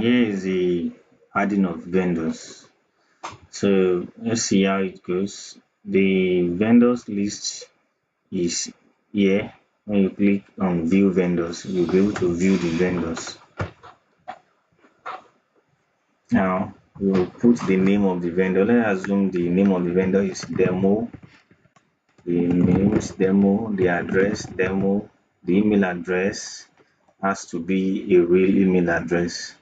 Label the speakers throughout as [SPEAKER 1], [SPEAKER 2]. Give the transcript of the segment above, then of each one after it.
[SPEAKER 1] here is the adding of vendors. So let's see how it goes. The vendors list is here. When you click on view vendors, you'll be able to view the vendors. Now we'll put the name of the vendor. Let's assume the name of the vendor is demo. The name is demo, the address demo, the email address has to be a real email address.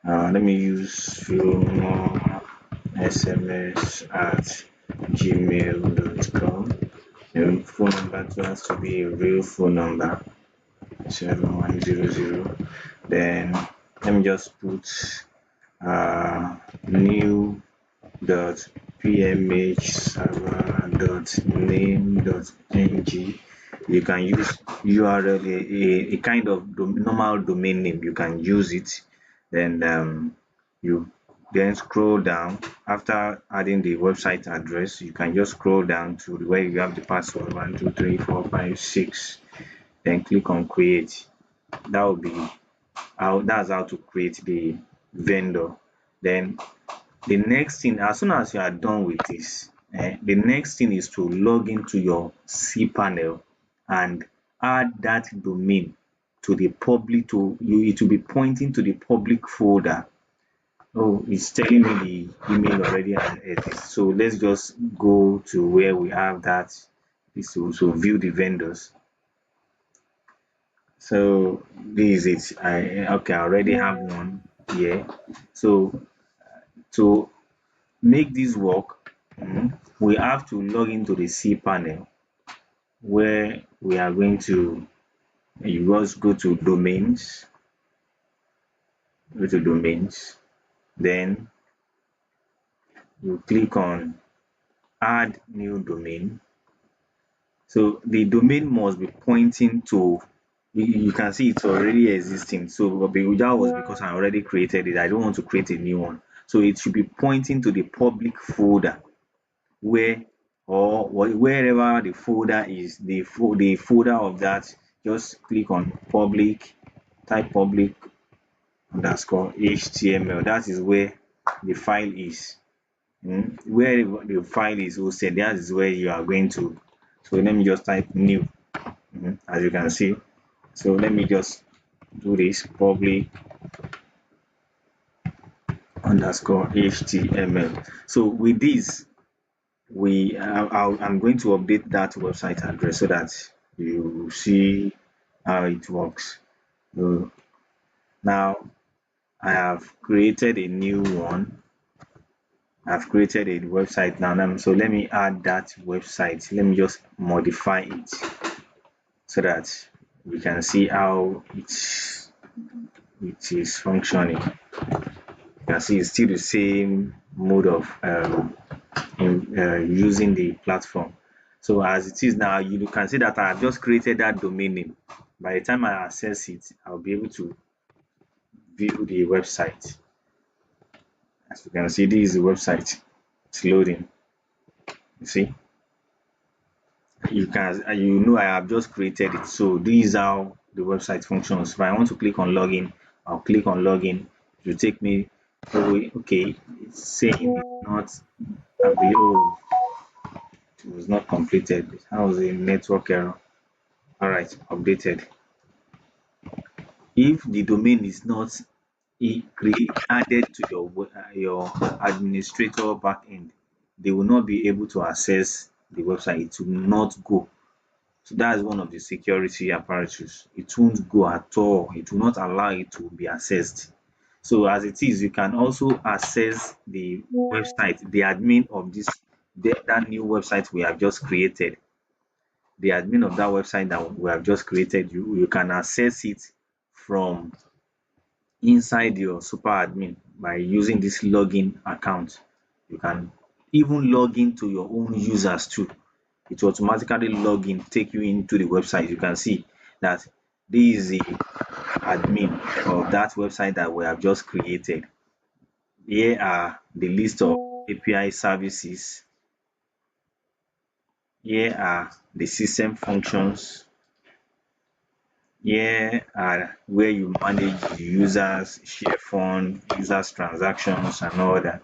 [SPEAKER 1] Let me use Philmore@gmail.com. The phone number too has to be a real phone number, 7100. Then let me just put new.phmhserver.name.ng. You can use URL, a kind of normal domain name. You can use it. Then you then scroll down. After adding the website address, you can just scroll down to where you have the password 1 2 3 4 5 6. Then click on create. That will be that's how to create the vendor. Then the next thing, as soon as you are done with this, the next thing is to log into your cPanel and add that domain to the public. It will be pointing to the public folder. Oh, it's telling me the email already exists. So let's just go to where we have that. So view the vendors. So this is it. I already have one here. So to make this work, we have to log into the cPanel, where we are going to you just go to domains, then you click on add new domain. So the domain must be pointing to, you can see it's already existing. So that was because I already created it. I don't want to create a new one. So it should be pointing to the public folder, wherever the folder is, the folder of that. Just click on public, type public underscore HTML. That is where the file is. Where the file is hosted, that is where you are going to. So let me just type new, as you can see. So let me just do this public underscore HTML. So with this, I'm going to update that website address so that you see how it works. So now I have created a new one. I've created a website now. So let me add that website. Let me just modify it so that we can see how it is functioning. You can see it's still the same mode of using the platform. So as it is now, you can see that I have just created that domain name. By the time I access it, I'll be able to view the website. As you can see, this is the website. It's loading. You see, I have just created it. So this is how the website functions. If I want to click on login, I'll click on login. It will take me. Okay, it's saying it's not. I believe it was not completed. That was a network error. All right, updated. If the domain is not added to your administrator backend, they will not be able to access the website. It will not go. So that is one of the security apparatus. It won't go at all. It will not allow it to be accessed. So as it is, you can also access the website, the admin of that new website we have just created. The admin of that website that we have just created, you can access it from inside your super admin by using this login account. You can even log into your own users too. It will automatically log in, take you into the website. You can see that this is the admin of that website that we have just created. Here are the list of API services. Here are the system functions. Here are where you manage the users, share fund, users transactions and all that.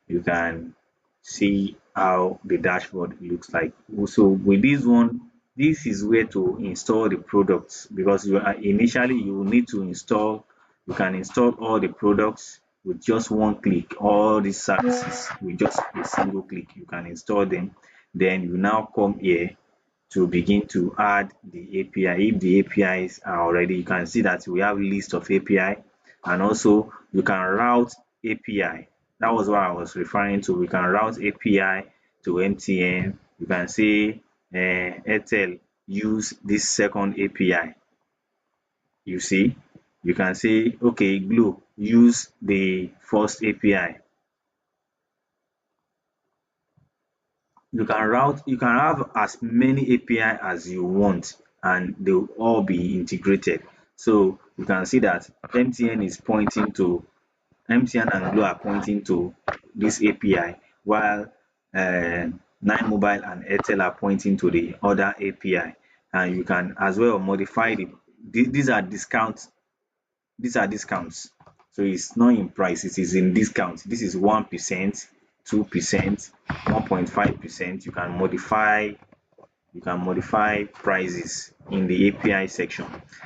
[SPEAKER 1] You can see how the dashboard looks like. Also with this one, this is where to install the products, because you are initially you will need to install. You can install all the products with just one click. All these services with just a single click you can install them. Then you now come here to begin to add the API. If the APIs are already, you can see that we have list of API, and also you can route API. That was what I was referring to. We can route API to MTN. You can say Airtel use this second API. You see, you can say okay, Glo use the first API. You can have as many API as you want, and they will all be integrated. So you can see that MTN and Glo are pointing to this API, while Nine Mobile and Airtel are pointing to the other API. And you can as well modify these are discounts. These are discounts. So it's not in price, it is in discount. This is 1%, 2%, 1.5%. You can modify prices in the API section.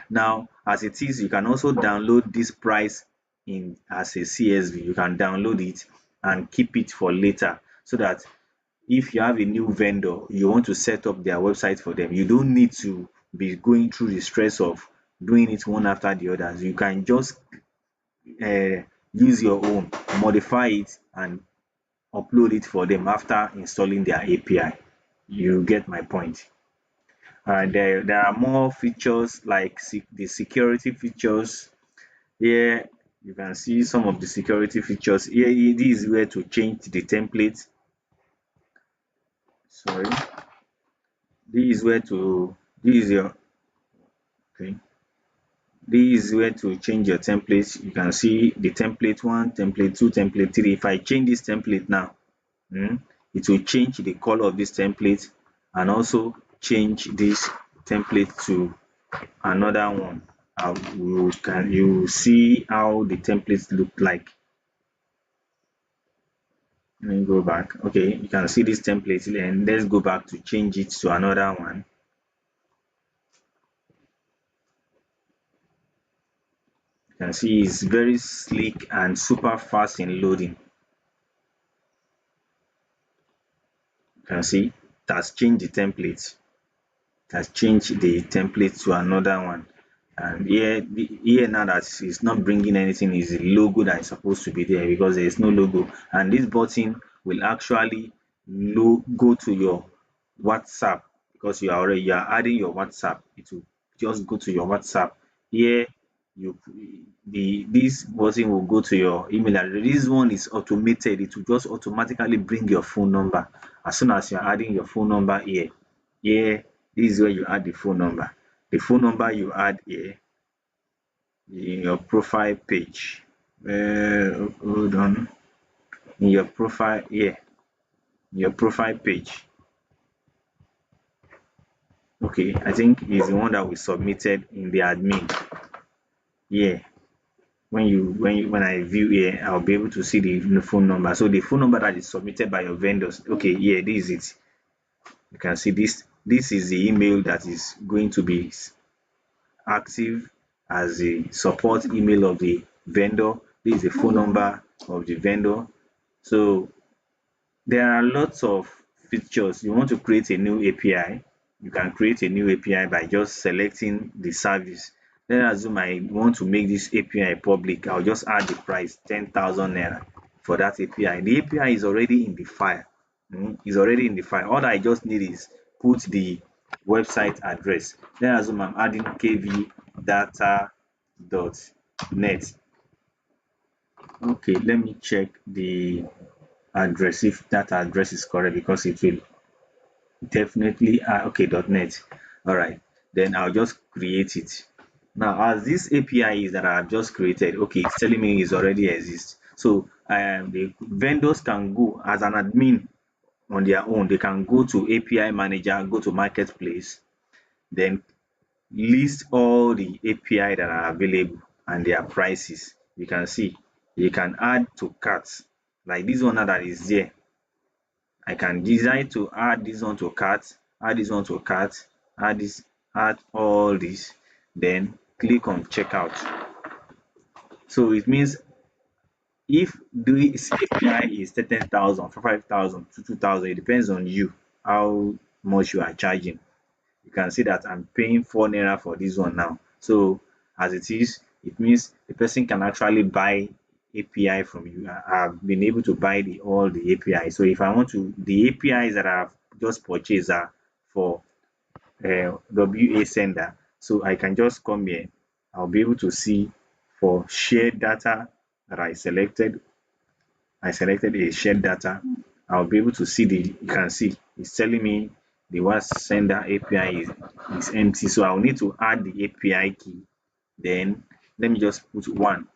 [SPEAKER 1] Now, as it is, you can also download this price in as a CSV. You can download it and keep it for later, so that if you have a new vendor, you want to set up their website for them, you don't need to be going through the stress of doing it one after the others. You can just use your own, modify it and upload it for them after installing their API. You get my point. There are more features like the security features. Here you can see some of the security features. This is where to change the template. Sorry, this is where to this is your okay. This is where to change your templates. You can see the template one, template two, template three. If I change this template now, it will change the color of this template, and also change this template to another one. You see how the templates look like. Let me go back. Okay, you can see this template, and let's go back to change it to another one. You can see it's very sleek and super fast in loading. You can see it has changed the template. It has changed the template to another one. And here now that it's not bringing anything is the logo that is supposed to be there, because there is no logo. And this button will actually go to your WhatsApp, because you are adding your WhatsApp. It will just go to your WhatsApp. Here you this button will go to your email address. This one is automated. It will just automatically bring your phone number as soon as you are adding your phone number here. Here, this is where you add the phone number. The phone number you add here in your profile page. Hold on. In your profile here, your profile page. Okay, I think it's the one that we submitted in the admin. Yeah. When I view here, I'll be able to see the phone number. So the phone number that is submitted by your vendors. Okay, yeah, this is it. You can see this. This is the email that is going to be active as the support email of the vendor. This is the phone number of the vendor. So there are lots of features. You want to create a new API, you can create a new API by just selecting the service. Let's assume I want to make this API public. I'll just add the price 10,000 naira for that API. The API is already in the file. Is already in the file. All I just need is put the website address. Let's assume I'm adding kvdata.net. Okay, let me check the address if that address is correct, because it will definitely okay .net. All right, then I'll just create it. Now as this API is that I've just created, okay, it's telling me it already exists. So the vendors can go as an admin on their own. They can go to API manager, go to marketplace, then list all the API that are available and their prices. You can see you can add to carts like this one now that is there. I can decide to add this one to cart, add this one to cart, add this, add all this, then click on checkout. So it means if this API is 10,000, 5,000 to 2,000, it depends on you how much you are charging. You can see that I'm paying 4 naira for this one now. So as it is, it means the person can actually buy API from you. I've been able to buy all the API. So if I want to, the APIs that I've just purchased are for WA sender. So I can just come here. I'll be able to see for shared data that I selected a shared data. I'll be able to see you can see it's telling me the was sender API is empty. So I'll need to add the API key. Then let me just put one,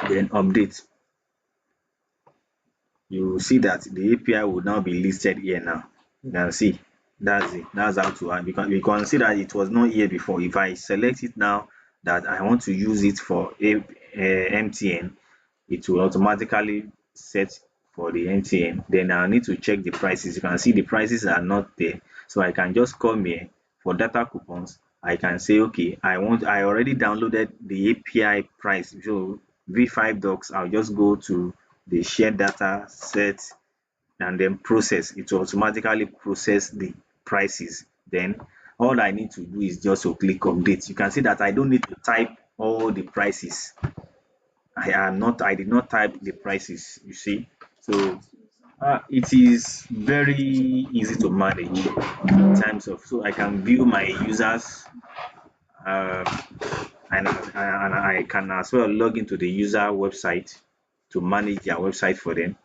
[SPEAKER 1] then update. You will see that the API will now be listed here now. You can see that's it. That's how to add. You can see that it was not here before. If I select it now that I want to use it for MTN, it will automatically set for the MTN. Then I need to check the prices. You can see the prices are not there. So I can just come here for data coupons. I can say, okay, I already downloaded the API price. So V5 docs, I'll just go to the shared data set and then process. It will automatically process the prices. Then all I need to do is just to click update. You can see that I don't need to type all the prices. I did not type the prices, you see. So it is very easy to manage in terms of, so I can view my users uh, and I can as well log into the user website to manage their website for them.